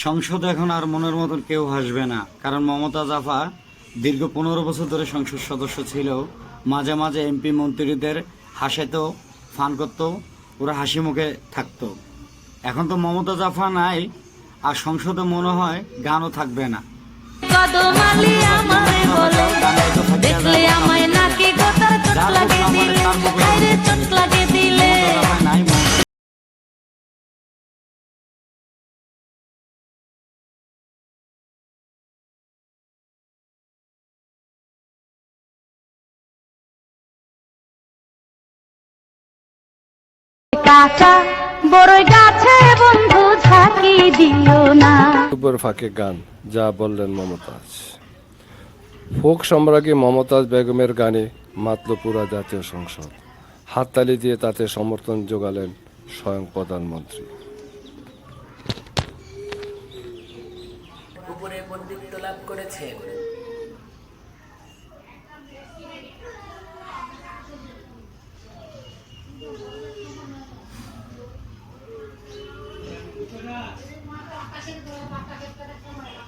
সংসদে এখন আর মনের মতন কেউ হাসবে না, কারণ মমতাজ আফা দীর্ঘ 15 বছর ধরে সংসদ সদস্য ছিল। মাঝে মাঝে এমপি মন্ত্রীদের হাসাতো, ফান করতো, ওরা হাসি মুখে থাকতো। এখন তো মমতাজ আফা নাই, আর সংসদে মনে হয় গানও থাকবে না। কাঁচা বড়ই গাছে বন্ধু ঝাঁকি দিও না। দুপুর ফাঁকে গান, যা বললেন মমতাজ। ফোক সম্রাজ্ঞী মমতাজ বেগমের গানে মাতল পুরা জাতীয় সংসদ। হাততালি দিয়ে তাতে সমর্থন জোগালেন স্বয়ং প্রধানমন্ত্রী। উপরে বন্দিত্ব লাভ করেছেন Gracias.